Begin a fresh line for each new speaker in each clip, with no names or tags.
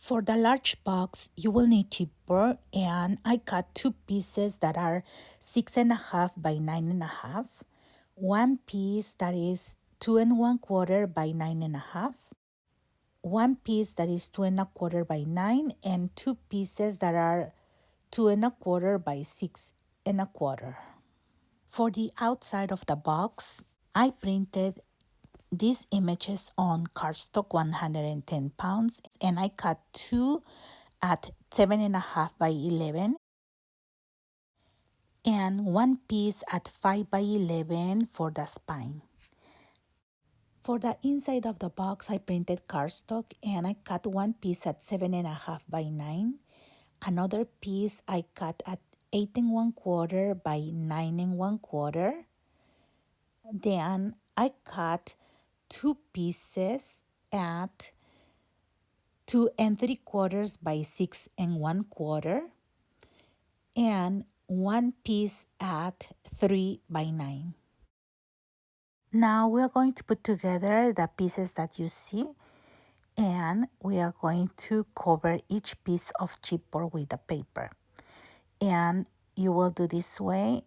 For the large box, you will need chipboard, and I cut two pieces that are 6.5 by 9.5, one piece that is 2.25 by 9.5, one piece that is 2.25 by 9, and two pieces that are 2.25 by 6.25. For the outside of the box, I printed these images on cardstock 110 pounds, and I cut two at 7.5 by 11 and one piece at 5 by 11 for the spine. For the inside of the box, I printed cardstock, and I cut one piece at 7.5 by 9. Another piece I cut at 8.25 by 9.25. Then I cut two pieces at 2.75 by 6.25 and one piece at 3 by 9. Now we are going to put together the pieces that you see, and we are going to cover each piece of chipboard with the paper. And you will do this way.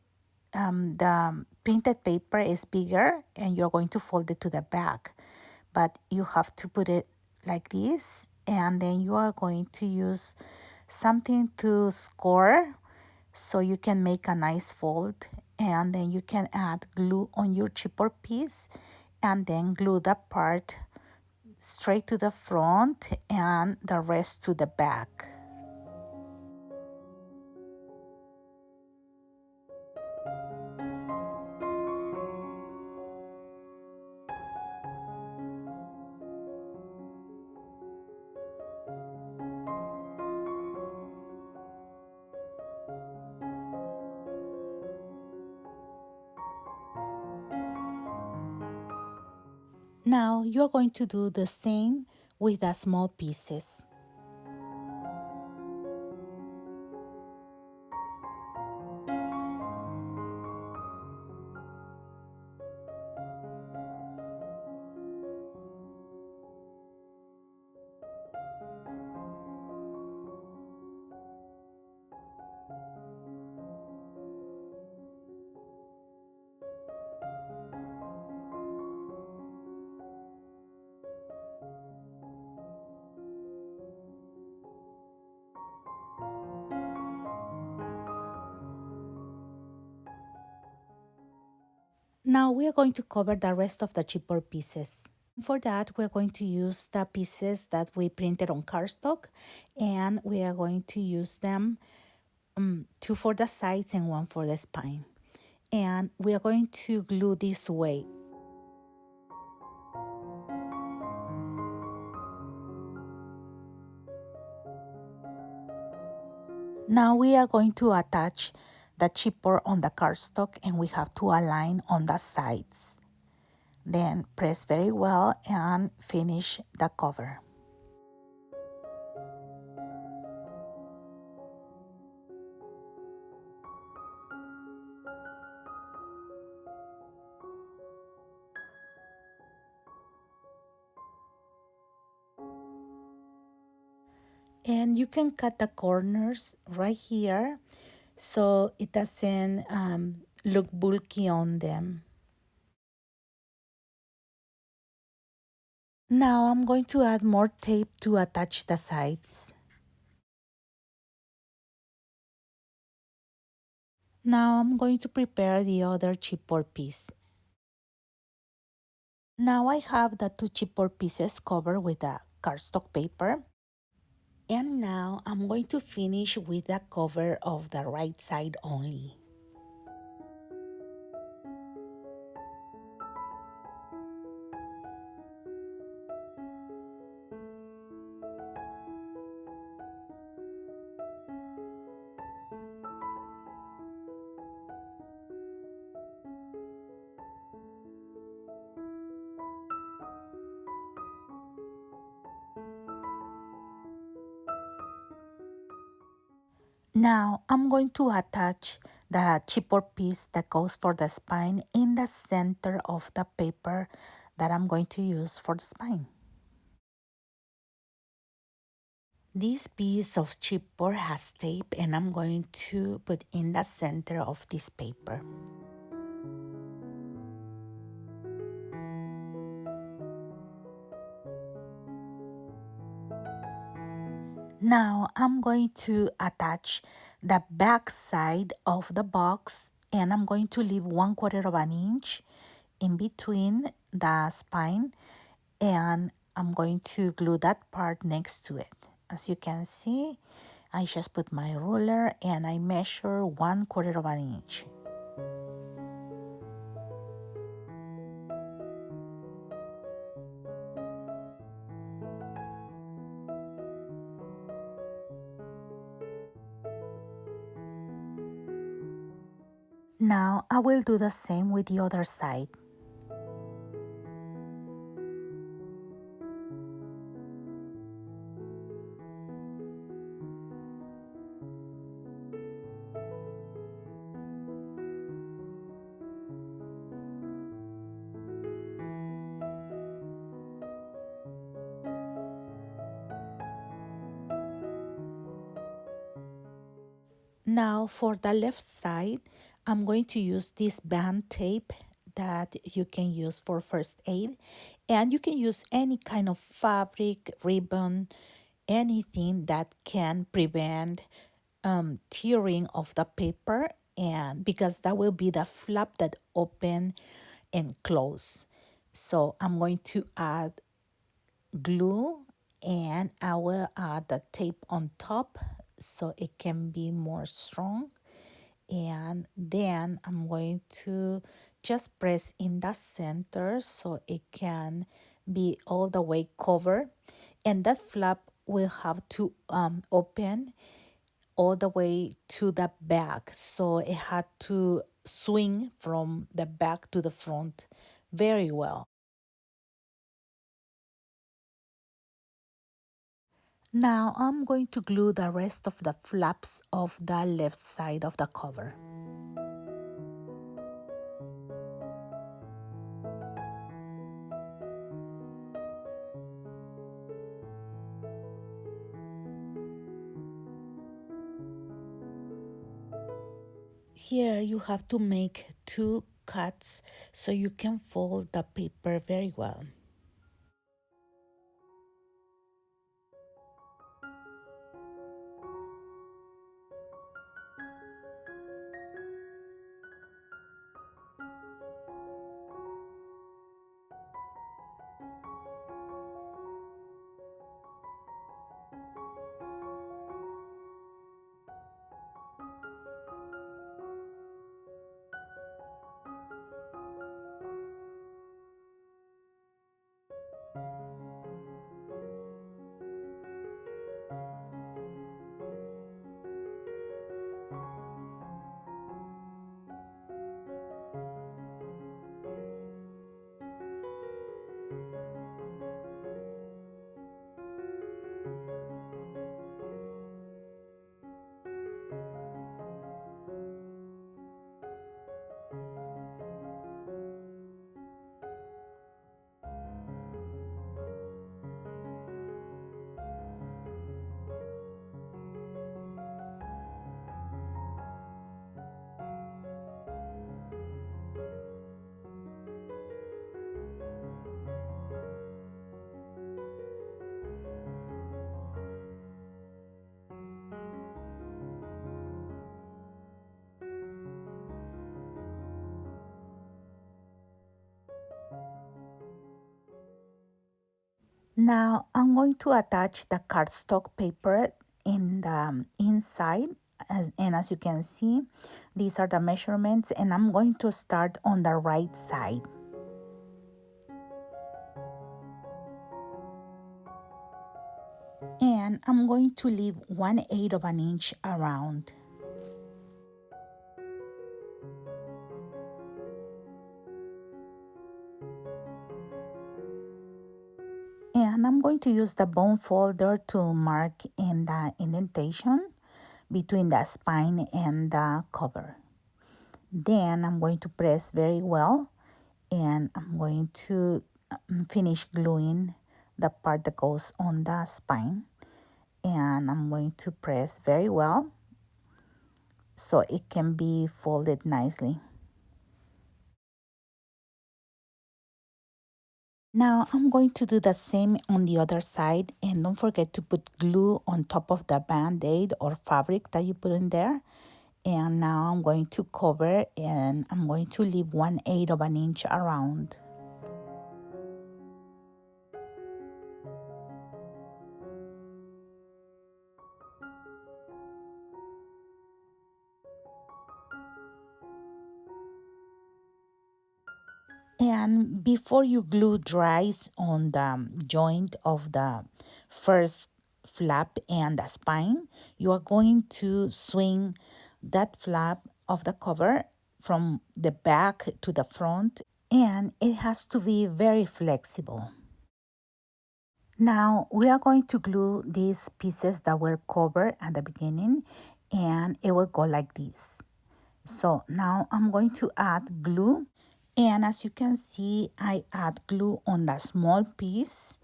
The printed paper is bigger, and you're going to fold it to the back, but you have to put it like this, and then you are going to use something to score so you can make a nice fold, and then you can add glue on your chipboard piece and then glue that part straight to the front and the rest to the back. Now you're going to do the same with the small pieces. Now we are going to cover the rest of the chipboard pieces. For that, we're going to use the pieces that we printed on cardstock, and we are going to use them, two for the sides and one for the spine. And we are going to glue this way. Now we are going to attach the chipboard on the cardstock, and we have to align on the sides. Then press very well and finish the cover. And you can cut the corners right here so it doesn't look bulky on them. Now I'm going to add more tape to attach the sides. Now I'm going to prepare the other chipboard piece. Now I have the two chipboard pieces covered with the cardstock paper. And now I'm going to finish with the cover of the right side only. Now I'm going to attach the chipboard piece that goes for the spine in the center of the paper that I'm going to use for the spine. This piece of chipboard has tape and I'm going to put in the center of this paper. Now I'm going to attach the back side of the box and I'm going to leave 1/4 of an inch in between the spine and I'm going to glue that part next to it. As you can see, I just put my ruler and I measure 1/4 of an inch. Now I will do the same with the other side. Now for the left side, I'm going to use this band tape that you can use for first aid. And you can use any kind of fabric, ribbon, anything that can prevent tearing of the paper, and because that will be the flap that open and close. So I'm going to add glue and I will add the tape on top so it can be more strong, and then I'm going to just press in the center so it can be all the way covered, and that flap will have to open all the way to the back, so it had to swing from the back to the front very well. Now I'm going to glue the rest of the flaps of the left side of the cover. Here you have to make 2 cuts so you can fold the paper very well. Now I'm going to attach the cardstock paper in the inside, and as you can see, these are the measurements, and I'm going to start on the right side. And I'm going to leave 1/8 of an inch around. And I'm going to use the bone folder to mark in the indentation between the spine and the cover. Then I'm going to press very well, and I'm going to finish gluing the part that goes on the spine. and I'm going to press very well so it can be folded nicely. Now I'm going to do the same on the other side, and don't forget to put glue on top of the band-aid or fabric that you put in there. And now I'm going to cover, and I'm going to leave 1/8 of an inch around. And before you glue dries on the joint of the first flap and the spine, you are going to swing that flap of the cover from the back to the front, and it has to be very flexible. Now we are going to glue these pieces that were covered at the beginning, and it will go like this. So now I'm going to add glue, and as you can see, I add glue on the small piece,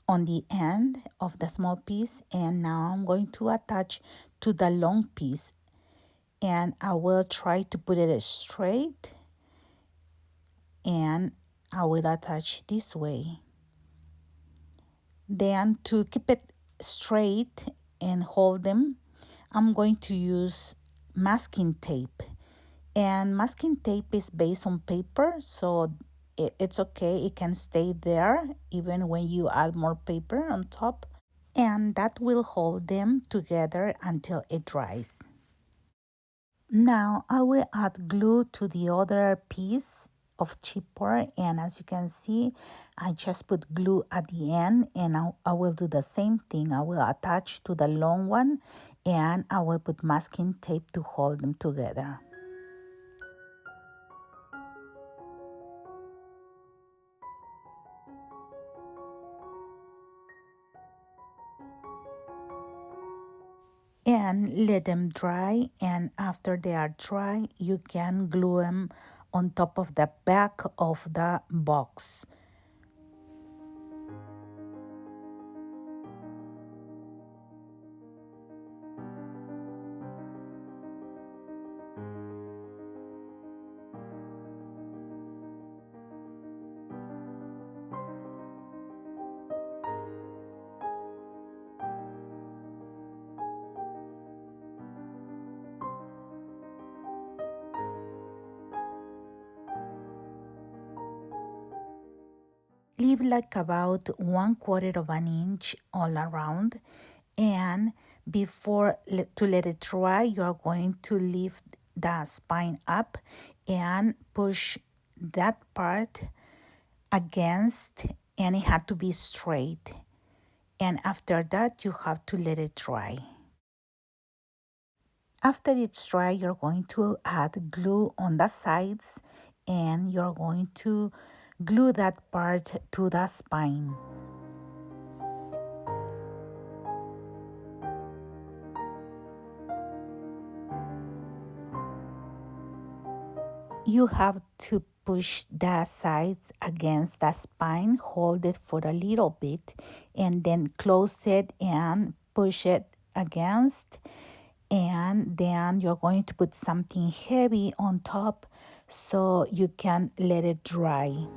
on the end of the small piece, and now I'm going to attach to the long piece, and I will try to put it straight, and I will attach this way. Then to keep it straight and hold them, I'm going to use masking tape. And masking tape is based on paper, so it's okay. It can stay there even when you add more paper on top. And that will hold them together until it dries. Now I will add glue to the other piece of chipboard, and as you can see, I just put glue at the end, and I will do the same thing. I will attach to the long one, and I will put masking tape to hold them together. And let them dry, and after they are dry you can glue them on top of the back of the box. Leave like about 1/4 of an inch all around, and before to let it dry, you are going to lift the spine up and push that part against, and it had to be straight. And after that, you have to let it dry. After it's dry, you're going to add glue on the sides, and you're going to glue that part to the spine. You have to push the sides against the spine, hold it for a little bit, and then close it and push it against. And then you're going to put something heavy on top so you can let it dry.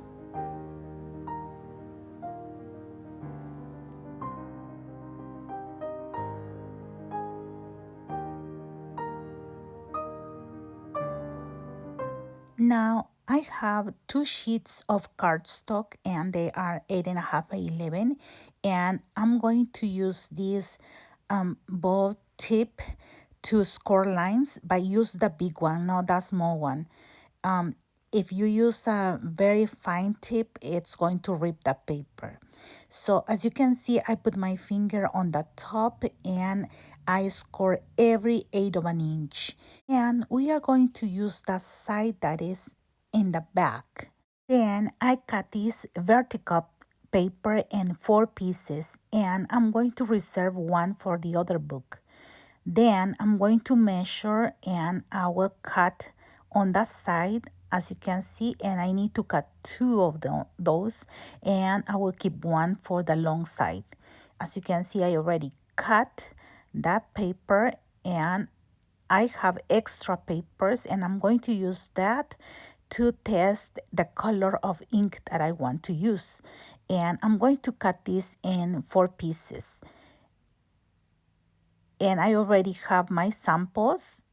Now I have 2 sheets of cardstock, and they are 8.5 by 11, and I'm going to use this ball tip to score lines, but use the big one, not the small one. If you use a very fine tip, it's going to rip the paper. So as you can see, I put my finger on the top and I score every 1/8 of an inch. And we are going to use the side that is in the back. Then I cut this vertical paper in 4 pieces, and I'm going to reserve one for the other book. Then I'm going to measure, and I will cut on that side as you can see, and I need to cut 2 of those, and I will keep one for the long side. As you can see, I already cut that paper, and I have extra papers, and I'm going to use that to test the color of ink that I want to use. And I'm going to cut this in 4 pieces. And I already have my samples,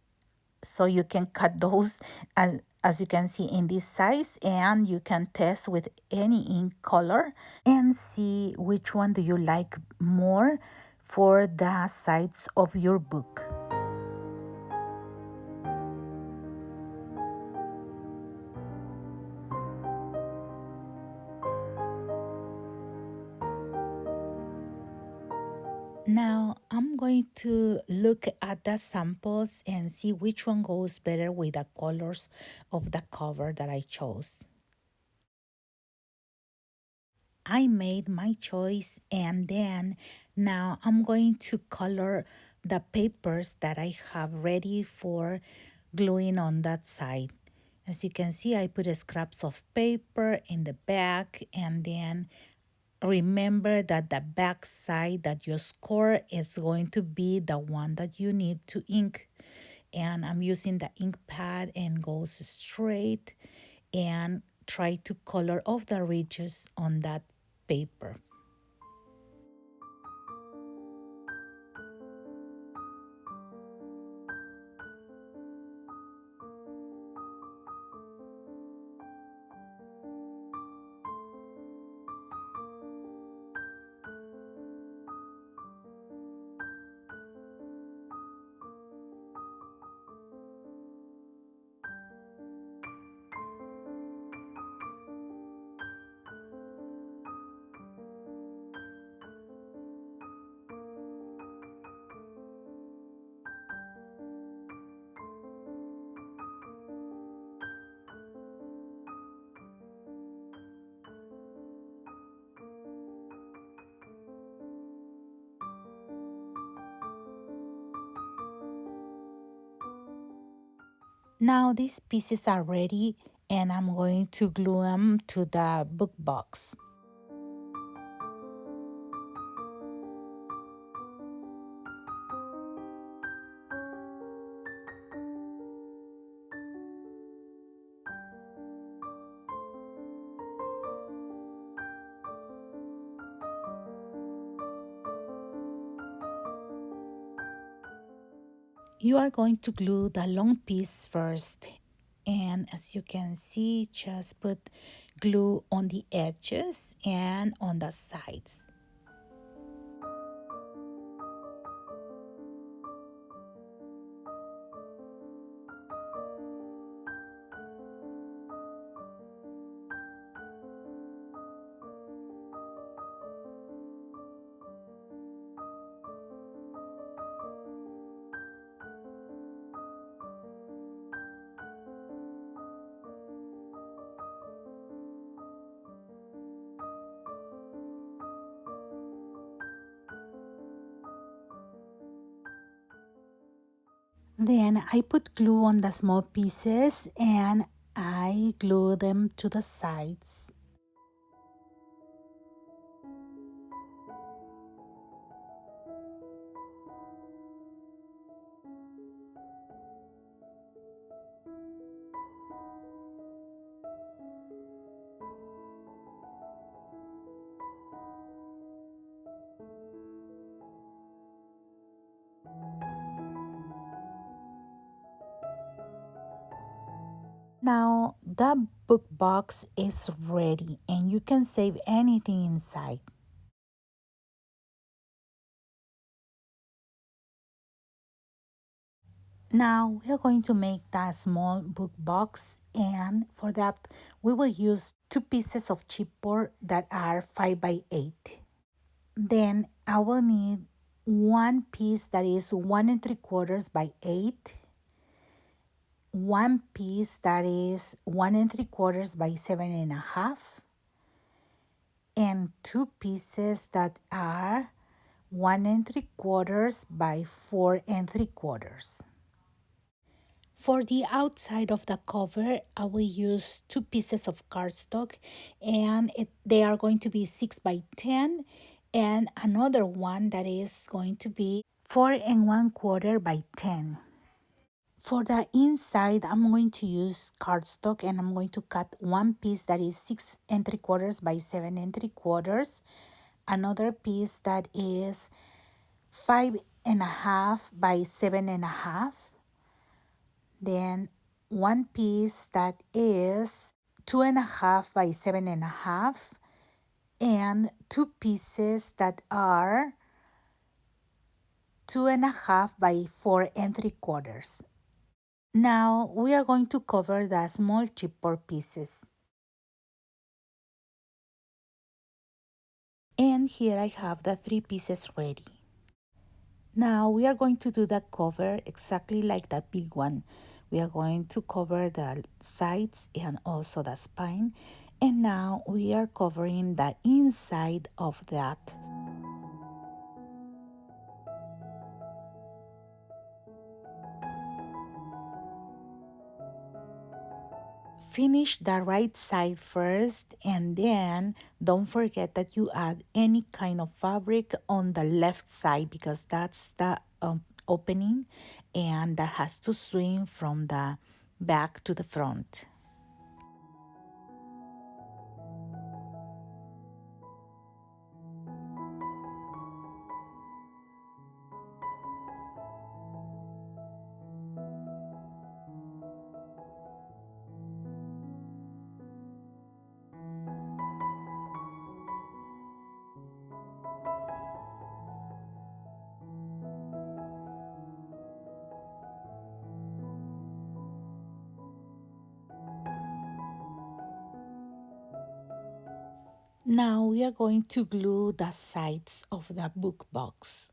so you can cut those as you can see in this size, and you can test with any ink color and see which one do you like more for the sides of your book. Now I'm going to look at the samples and see which one goes better with the colors of the cover that I chose. I made my choice, and then now I'm going to color the papers that I have ready for gluing on that side. As you can see, I put scraps of paper in the back, and then remember that the back side that you score is going to be the one that you need to ink. And I'm using the ink pad and goes straight and try to color off the ridges on that paper. Now these pieces are ready, and I'm going to glue them to the book box. You are going to glue the long piece first, and as you can see, just put glue on the edges and on the sides. Then I put glue on the small pieces, and I glue them to the sides. Now the book box is ready, and you can save anything inside. Now we are going to make that small book box, and for that we will use 2 pieces of chipboard that are 5 by 8. Then I will need one piece that is 1 3/4 by 8, one piece that is 1 3/4 by 7.5, and 2 pieces that are 1 3/4 by 4 3/4. For the outside of the cover, I will use 2 pieces of cardstock, and they are going to be 6 by 10, and another one that is going to be 4 1/4 by 10. For the inside, I'm going to use cardstock and I'm going to cut one piece that is 6 3/4 by 7 3/4, another piece that is 5 1/2 by 7 1/2, then one piece that is 2 1/2 by 7 1/2, and two pieces that are 2 1/2 by 4 3/4. Now we are going to cover the small chipboard pieces. And here I have the 3 pieces ready. Now we are going to do the cover exactly like the big one. We are going to cover the sides and also the spine. And now we are covering the inside of that. Finish the right side first, and then don't forget that you add any kind of fabric on the left side because that's the opening, and that has to swing from the back to the front. Now we are going to glue the sides of the book box.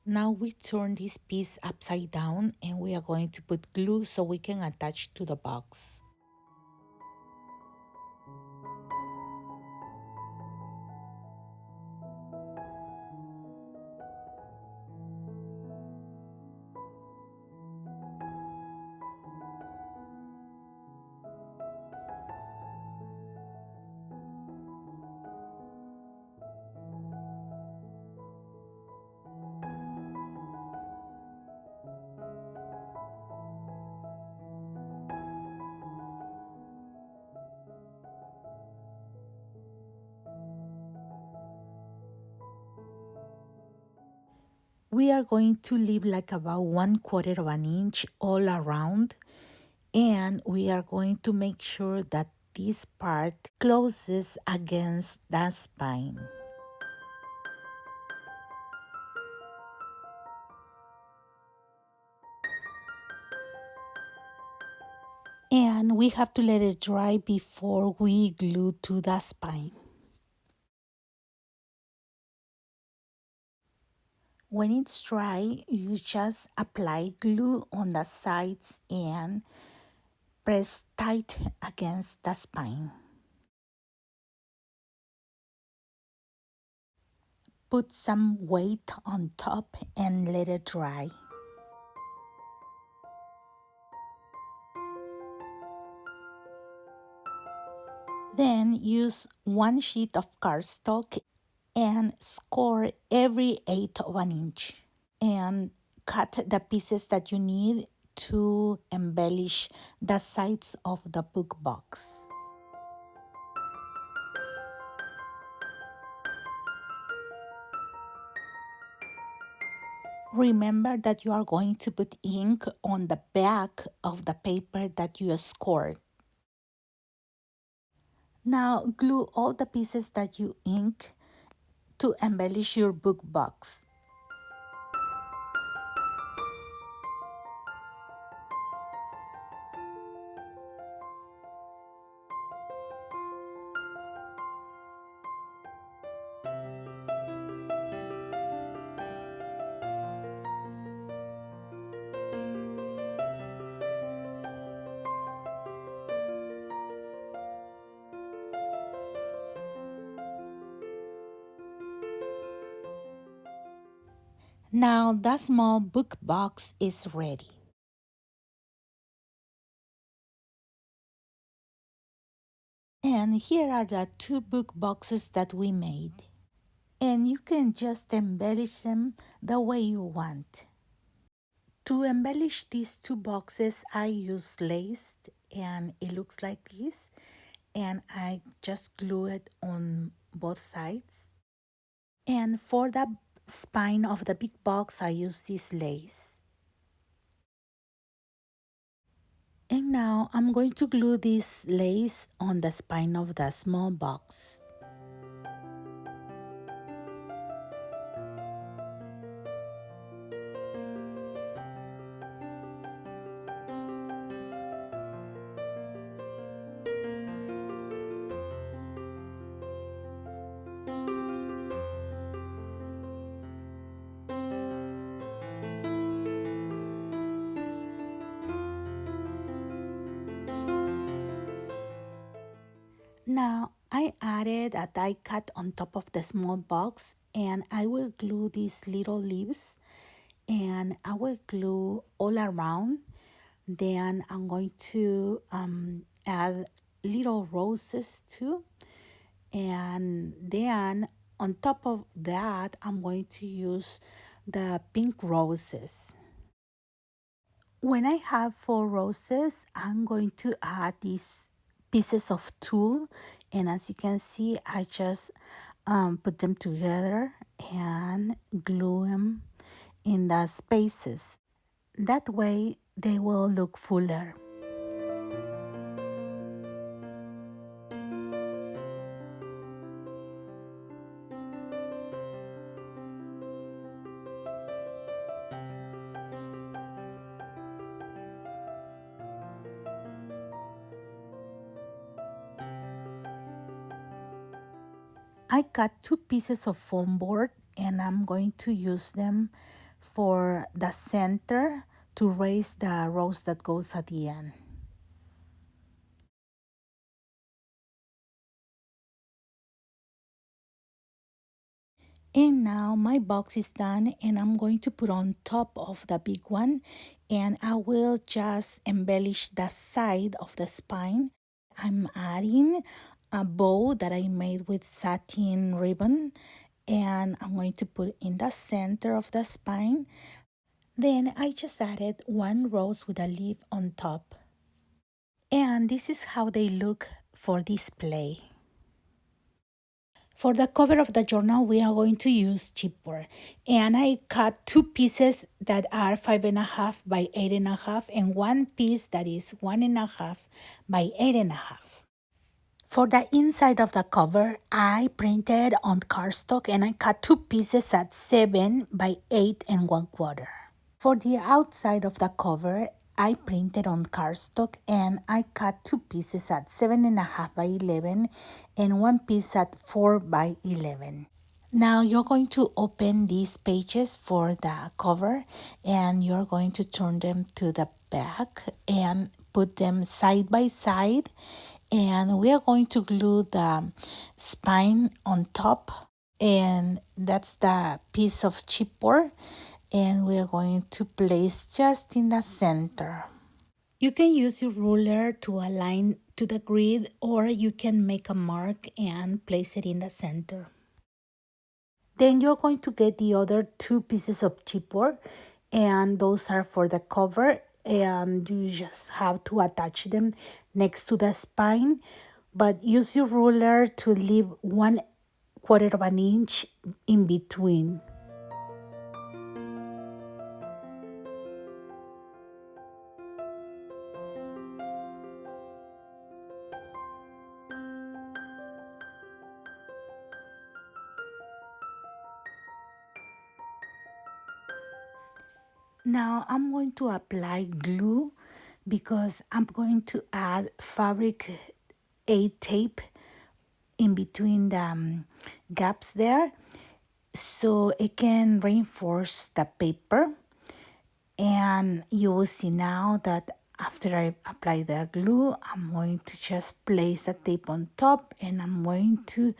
Now we turn this piece upside down and we are going to put glue so we can attach to the box. We are going to leave like about 1/4 of an inch all around, and we are going to make sure that this part closes against the spine. And we have to let it dry before we glue to the spine. When it's dry, you just apply glue on the sides and press tight against the spine. Put some weight on top and let it dry. Then use one sheet of cardstock and score every 1/8 of an inch. And cut the pieces that you need to embellish the sides of the book box. Remember that you are going to put ink on the back of the paper that you scored. Now glue all the pieces that you ink to embellish your book box. Now the small book box is ready. And here are the two book boxes that we made. And you can just embellish them the way you want. To embellish these two boxes, I use lace and it looks like this. And I just glue it on both sides. And for the spine of the big box, I use this lace. And now I'm going to glue this lace on the spine of the small box. Now I added a die cut on top of the small box and I will glue these little leaves and I will glue all around. Then I'm going to add little roses too. And then on top of that, I'm going to use the pink roses. When I have 4 roses, I'm going to add these pieces of tulle. And as you can see, I just put them together and glue them in the spaces. That way, they will look fuller. I cut 2 pieces of foam board and I'm going to use them for the center to raise the rose that goes at the end. And now my box is done and I'm going to put on top of the big one and I will just embellish the side of the spine. I'm adding a bow that I made with satin ribbon and I'm going to put in the center of the spine. Then I just added 1 rose with a leaf on top. And this is how they look for display. For the cover of the journal, we are going to use chipboard. And I cut 2 pieces that are 5.5 by 8.5 and 1 piece that is 1.5 by 8.5. For the inside of the cover, I printed on cardstock and I cut 2 pieces at 7 by 8.25. For the outside of the cover, I printed on cardstock and I cut 2 pieces at 7.5 by 11 and 1 piece at 4 by 11. Now you're going to open these pages for the cover and you're going to turn them to the back and put them side by side, and we are going to glue the spine on top, and that's the piece of chipboard, and we are going to place just in the center. You can use your ruler to align to the grid, or you can make a mark and place it in the center. Then you're going to get the other 2 pieces of chipboard, and those are for the cover, and you just have to attach them next to the spine, but use your ruler to leave 1/4 of an inch in between. Now I'm going to apply glue because I'm going to add fabric A tape in between the gaps there so it can reinforce the paper. And you will see now that after I apply the glue, I'm going to just place the tape on top, and I'm going to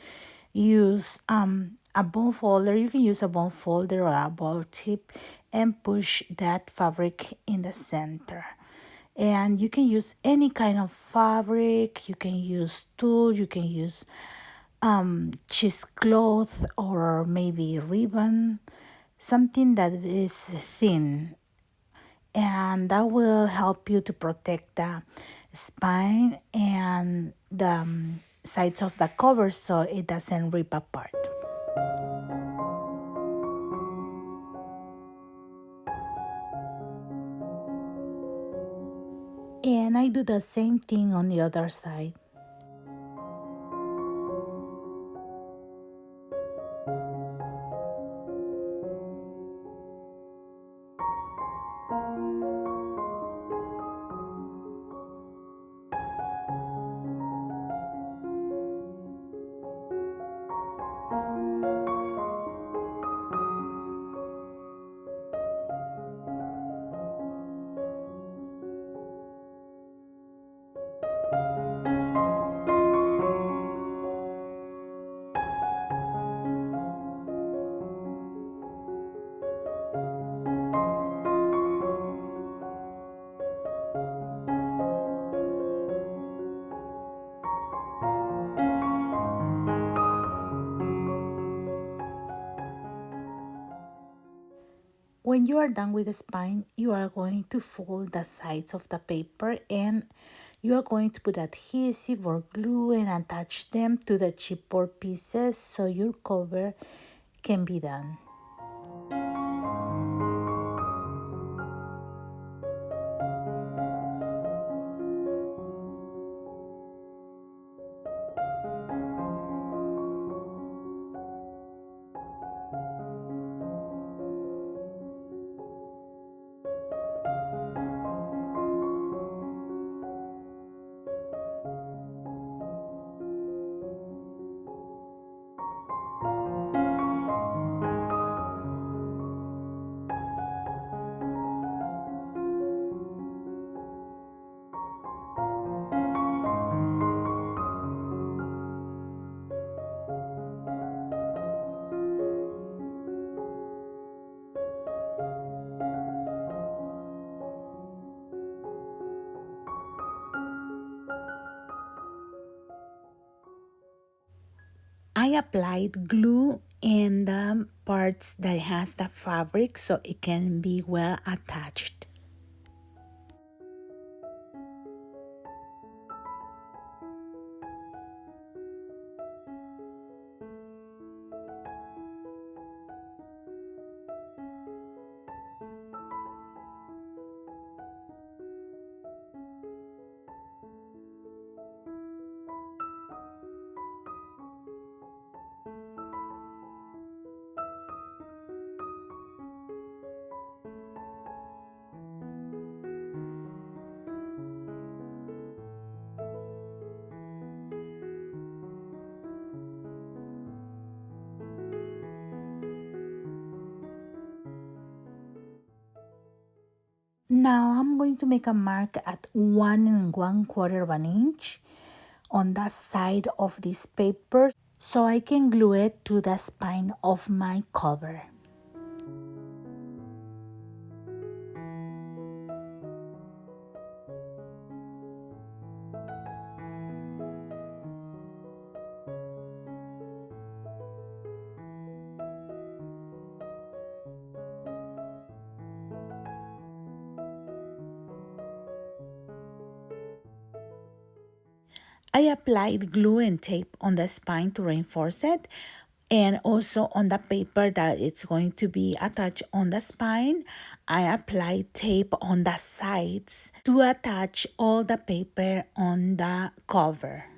use a bone folder. You can use a bone folder or a ball tip and push that fabric in the center. And you can use any kind of fabric. You can use tulle, you can use cheesecloth, or maybe ribbon, something that is thin, and that will help you to protect the spine and the sides of the cover so it doesn't rip apart. And I do the same thing on the other side. When you are done with the spine, you are going to fold the sides of the paper, and you are going to put adhesive or glue and attach them to the chipboard pieces so your cover can be done. I applied glue in the parts that has the fabric so it can be well attached. Now I'm going to make a mark at 1 1/4 of an inch on the side of this paper so I can glue it to the spine of my cover. I applied glue and tape on the spine to reinforce it, and also on the paper that it's going to be attached on the spine. I applied tape on the sides to attach all the paper on the cover.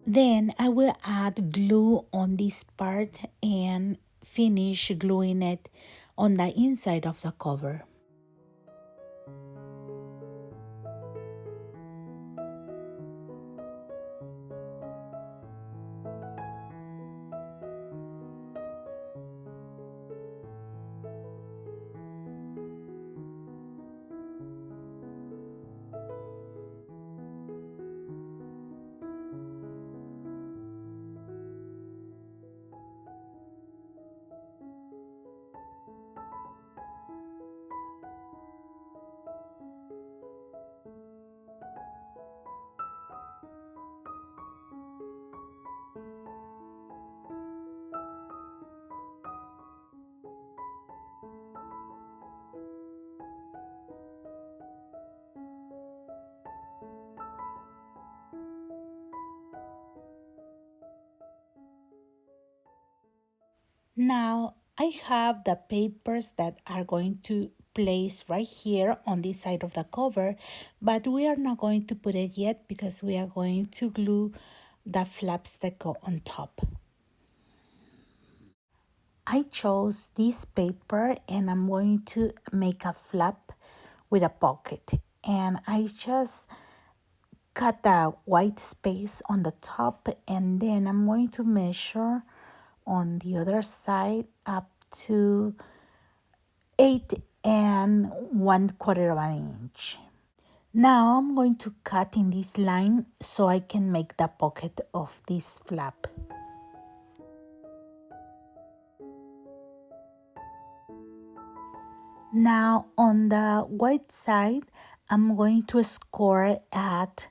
Then I will add glue on this part and finish gluing it on the inside of the cover. Now I have the papers that are going to place right here on this side of the cover, but we are not going to put it yet because we are going to glue the flaps that go on top. I chose this paper and I'm going to make a flap with a pocket, and I just cut the white space on the top, and then I'm going to measure on the other side up to 8 1/4 inches. Now I'm going to cut in this line so I can make the pocket of this flap. Now on the white side, I'm going to score at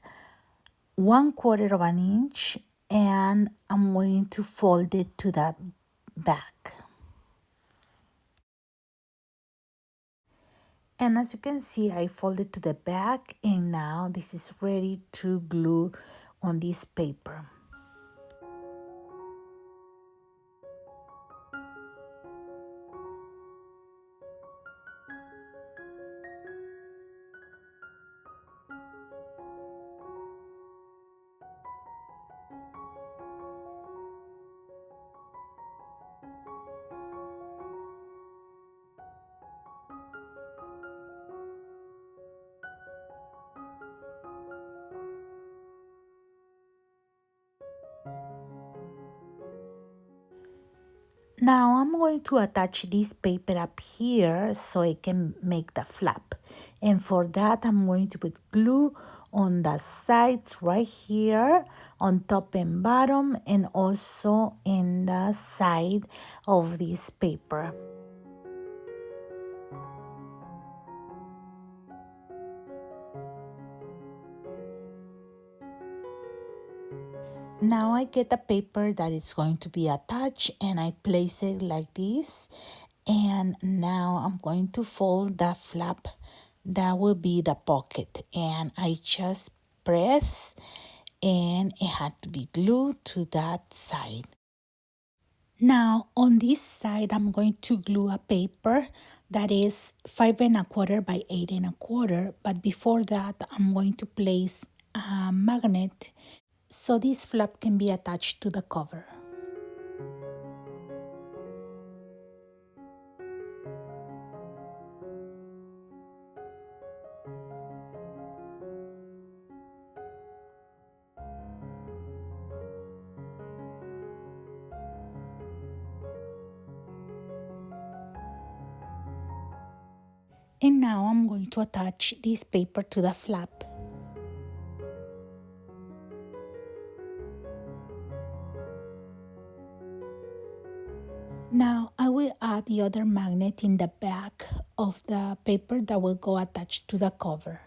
1/4 inch, and I'm going to fold it to the back. And as you can see, I folded to the back, and now this is ready to glue on this paper. Now I'm going to attach this paper up here so I can make the flap. And for that, I'm going to put glue on the sides right here, on top and bottom, and also in the side of this paper. Now I get the paper that is going to be attached, and I place it like this. And now I'm going to fold the flap that will be the pocket, and I just press, and it had to be glued to that side. Now on this side, I'm going to glue a paper that is 5 1/4 by 8 1/4, but before that I'm going to place a magnet so this flap can be attached to the cover. And now I'm going to attach this paper to the flap. Now I will add the other magnet in the back of the paper that will go attached to the cover.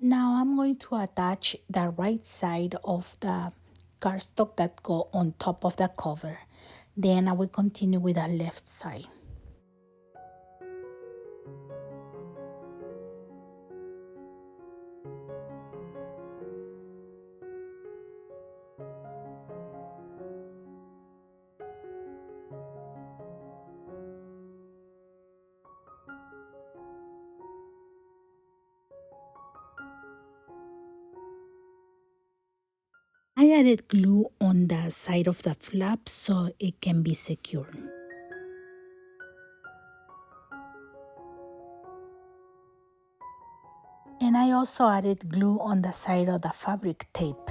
Now I'm going to attach the right side of the cardstock that go on top of the cover. Then I will continue with the left side. I added glue on the side of the flap so it can be secure. And I also added glue on the side of the fabric tape.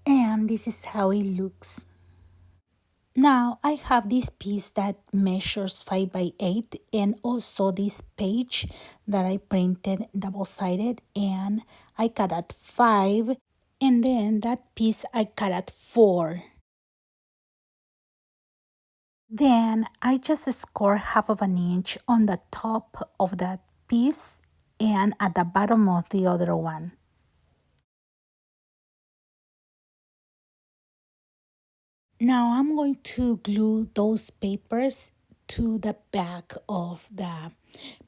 And this is how it looks. Now I have this piece that measures 5 by 8 and also this page that I printed double-sided and I cut at 5 and then that piece I cut at 4. Then I just score half of an inch on the top of that piece and at the bottom of the other one. Now I'm going to glue those papers to the back of the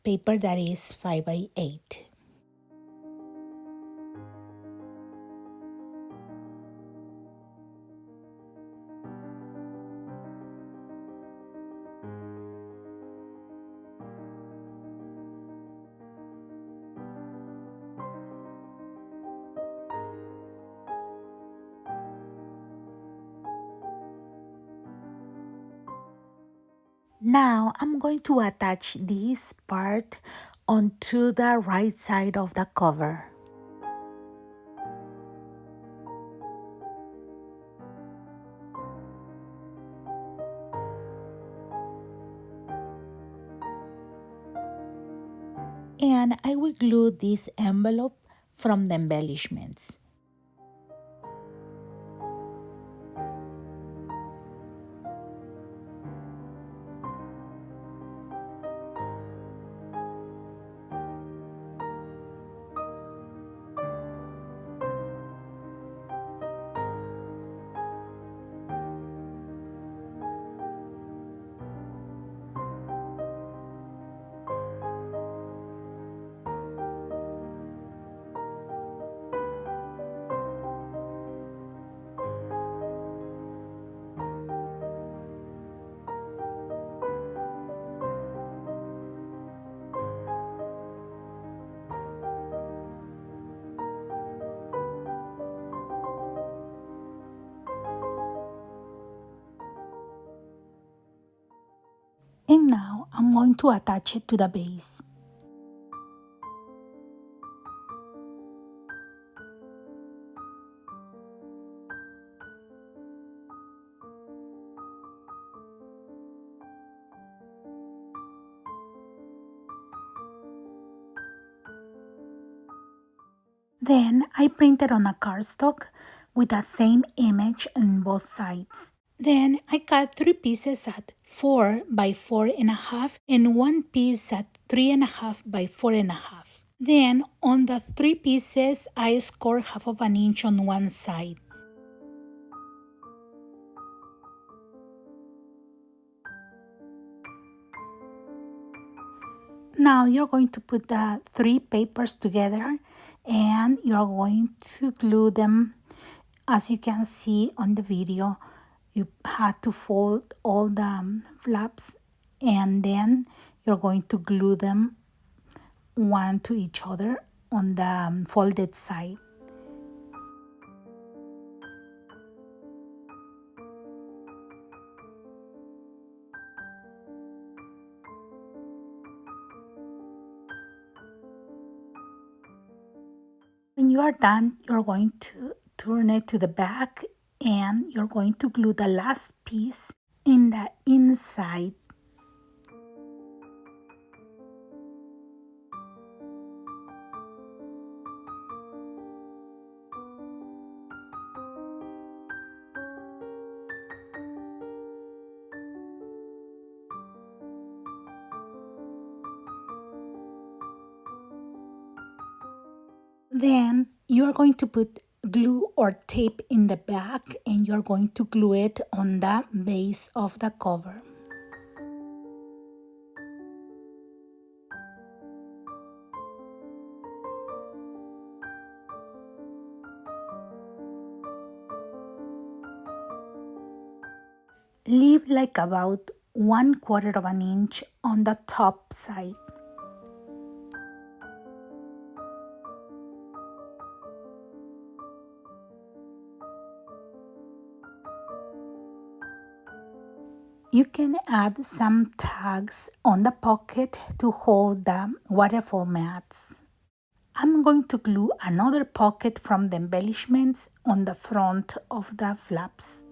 paper that is 5 by 8. Now I'm going to attach this part onto the right side of the cover. And I will glue this envelope from the embellishments. And now I'm going to attach it to the base. Then I printed on a cardstock with the same image on both sides. Then I cut 3 pieces at 4 by 4.5 and 1 piece at 3.5 by 4.5. Then on the 3 pieces I scored half of an inch on one side. Now you're going to put the 3 papers together and you're going to glue them. As you can see on the video, you had to fold all the flaps and then you're going to glue them one to each other on the folded side. When you are done, you're going to turn it to the back and you're going to glue the last piece in the inside. Then you are going to put glue or tape in the back, and you're going to glue it on the base of the cover. Leave like about 1/4 of an inch on the top side. You can add some tags on the pocket to hold the waterfall mats. I'm going to glue another pocket from the embellishments on the front of the flaps.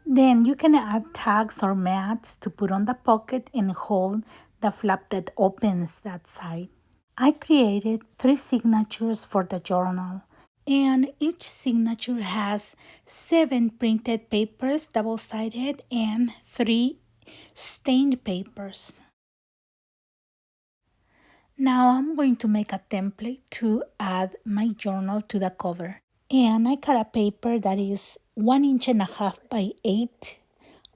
Then you can add tags or mats to put on the pocket and hold the flap that opens that side. I created 3 signatures for the journal, and each signature has 7 printed papers, double-sided, and 3 stained papers. Now I'm going to make a template to add my journal to the cover. And I cut a paper that is 1.5 inches by 8.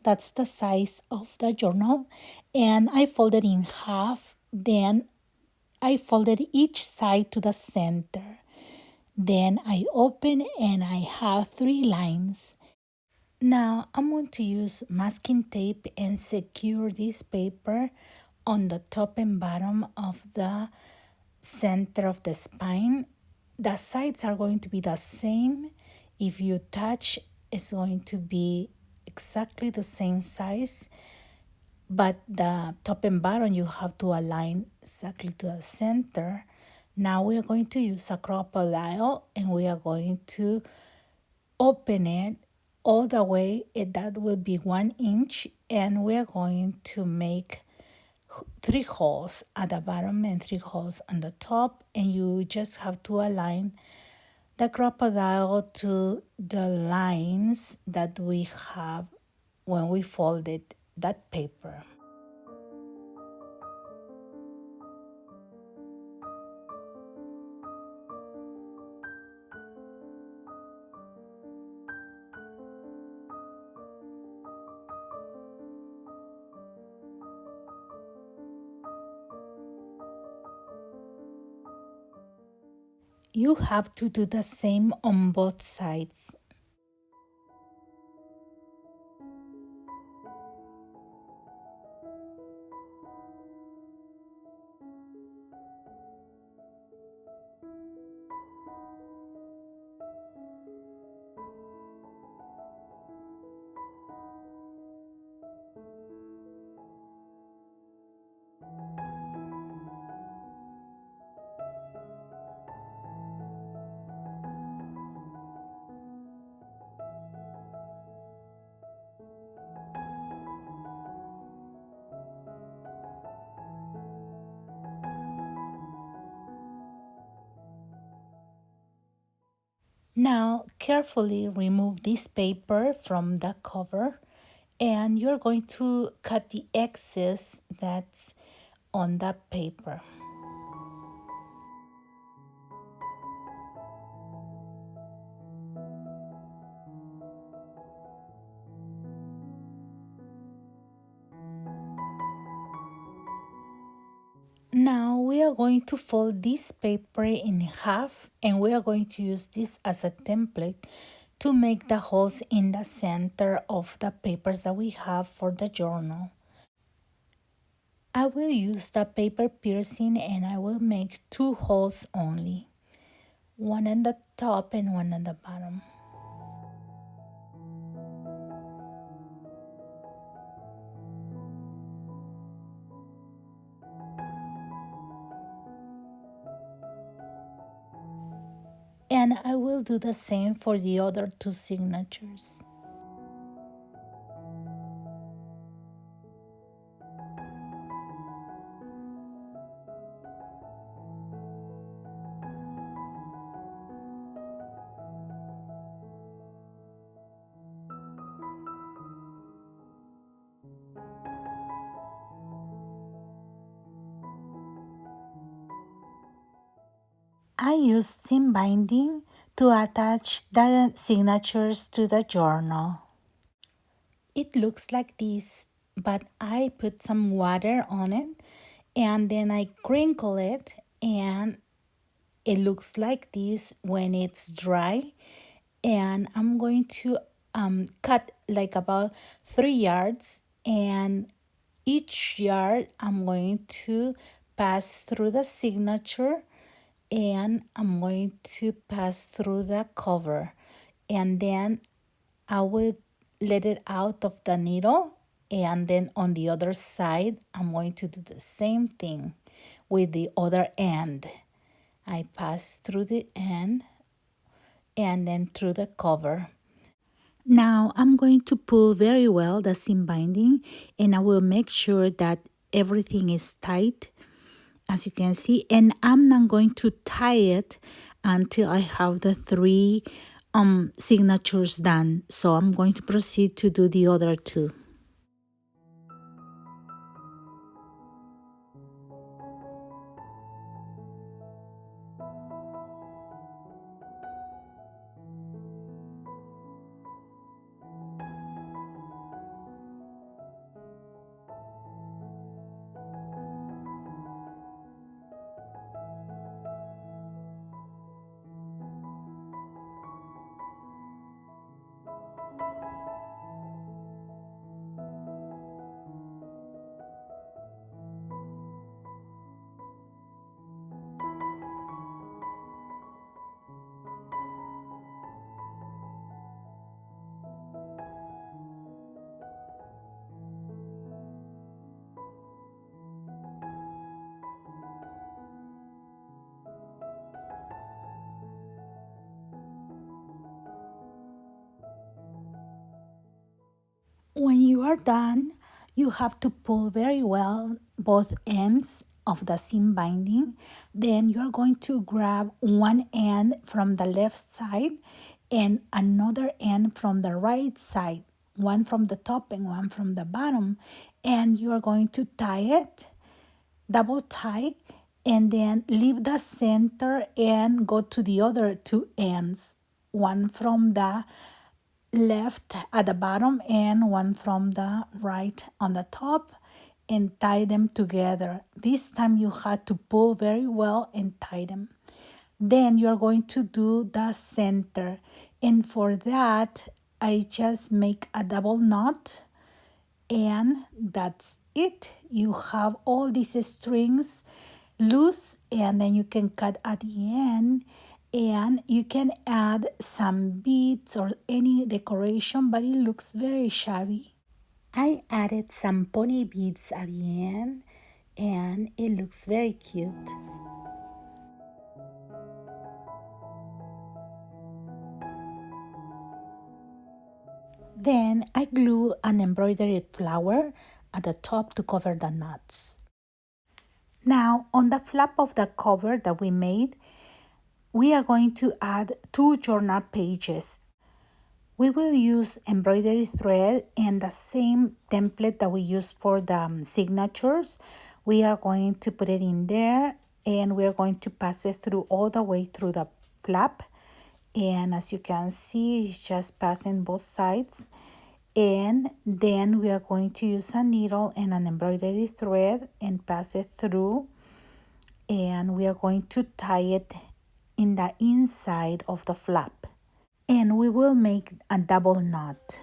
That's the size of the journal. And I folded in half. Then I folded each side to the center. Then I open and I have 3 lines. Now I'm going to use masking tape and secure this paper on the top and bottom of the center of the spine. The sides are going to be the same. If you touch, it's going to be exactly the same size, but the top and bottom you have to align exactly to the center. Now we are going to use a crocodile and we are going to open it all the way. That will be 1 inch, and we are going to make 3 holes at the bottom and 3 holes on the top, and you just have to align the crocodile to the lines that we have when we folded that paper. You have to do the same on both sides. Now carefully remove this paper from the cover, and you're going to cut the excess that's on the paper. Now we are going to fold this paper in half, and we are going to use this as a template to make the holes in the center of the papers that we have for the journal. I will use the paper piercing and I will make 2 holes only, one at the top and one at the bottom. And I will do the same for the other 2 signatures. I used seam binding to attach the signatures to the journal. It looks like this, but I put some water on it and then I crinkle it, and it looks like this when it's dry. And I'm going to cut like about 3 yards, and each yard I'm going to pass through the signature, and I'm going to pass through the cover, and then I will let it out of the needle, and then on the other side I'm going to do the same thing with the other end. I pass through the end and then through the cover. Now I'm going to pull very well the seam binding, and I will make sure that everything is tight, as you can see, and I'm not going to tie it until I have the 3 signatures done. So I'm going to proceed to do the other 2. When you are done, you have to pull very well both ends of the seam binding. Then you are going to grab one end from the left side and another end from the right side, one from the top and one from the bottom, and you are going to tie it, double tie, and then leave the center and go to the other 2 ends, one from the left at the bottom and one from the right on the top, and tie them together. This time you had to pull very well and tie them. Then you're going to do the center, and for that I just make a double knot, and that's it. You have all these strings loose, and then you can cut at the end, and you can add some beads or any decoration, but it looks very shabby. I added some pony beads at the end, and it looks very cute. Then I glue an embroidered flower at the top to cover the knots. Now on the flap of the cover that we made, we are going to add 2 journal pages. We will use embroidery thread and the same template that we use for the signatures. We are going to put it in there, and we are going to pass it through all the way through the flap. And as you can see, it's just passing both sides. And then we are going to use a needle and an embroidery thread and pass it through. And we are going to tie it in the inside of the flap. And we will make a double knot.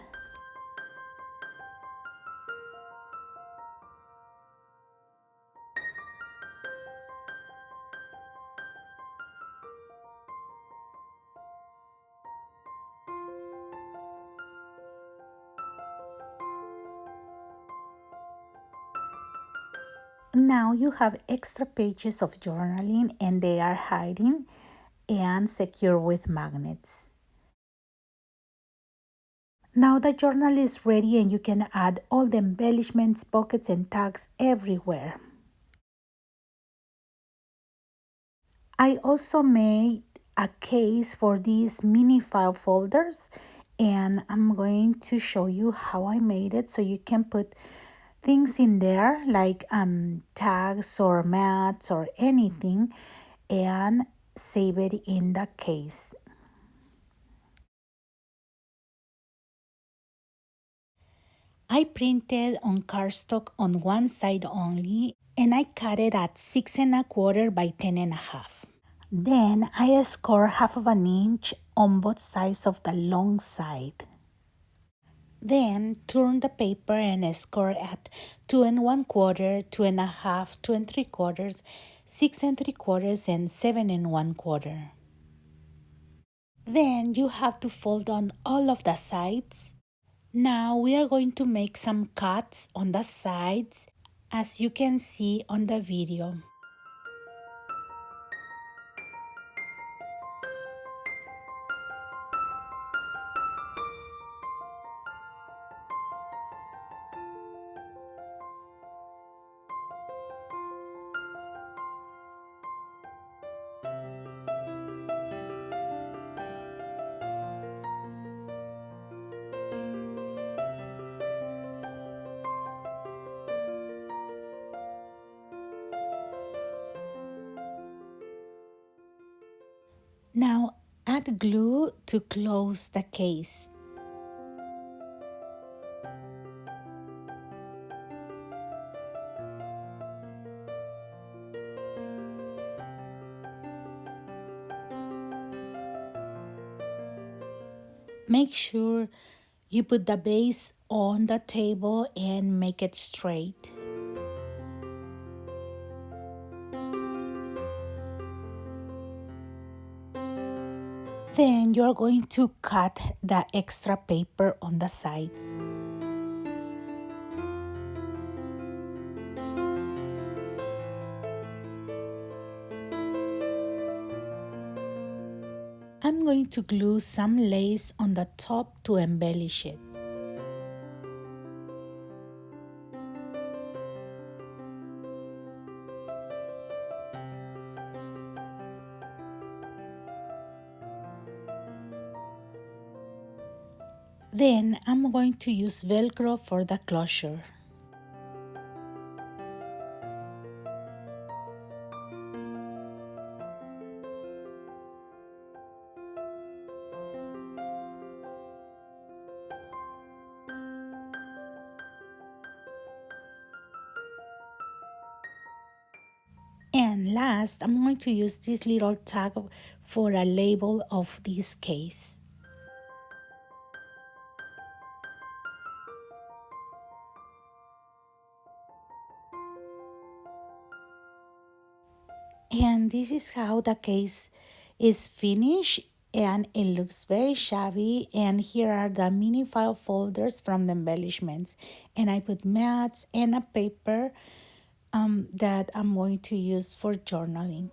Now you have extra pages of journaling, and they are hiding and secure with magnets. Now the journal is ready, and you can add all the embellishments, pockets, and tags everywhere. I also made a case for these mini file folders, and I'm going to show you how I made it, so you can put things in there like tags or mats or anything. And save it in the case. I printed on cardstock on one side only, and I cut it at 6¼ by 10½. Then I scored 1/2 inch on both sides of the long side. Then turn the paper and score at 2¼ 2½, 2¾ 6¾ and 7¼ Then you have to fold on all of the sides. Now we are going to make some cuts on the sides, as you can see on the video. Now add glue to close the case. Make sure you put the base on the table and make it straight. Then you're going to cut the extra paper on the sides. I'm going to glue some lace on the top to embellish it. Then I'm going to use Velcro for the closure. And last, I'm going to use this little tag for a label of this case. And this is how the case is finished, and it looks very shabby. And here are the mini file folders from the embellishments, and I put mats and a paper that I'm going to use for journaling.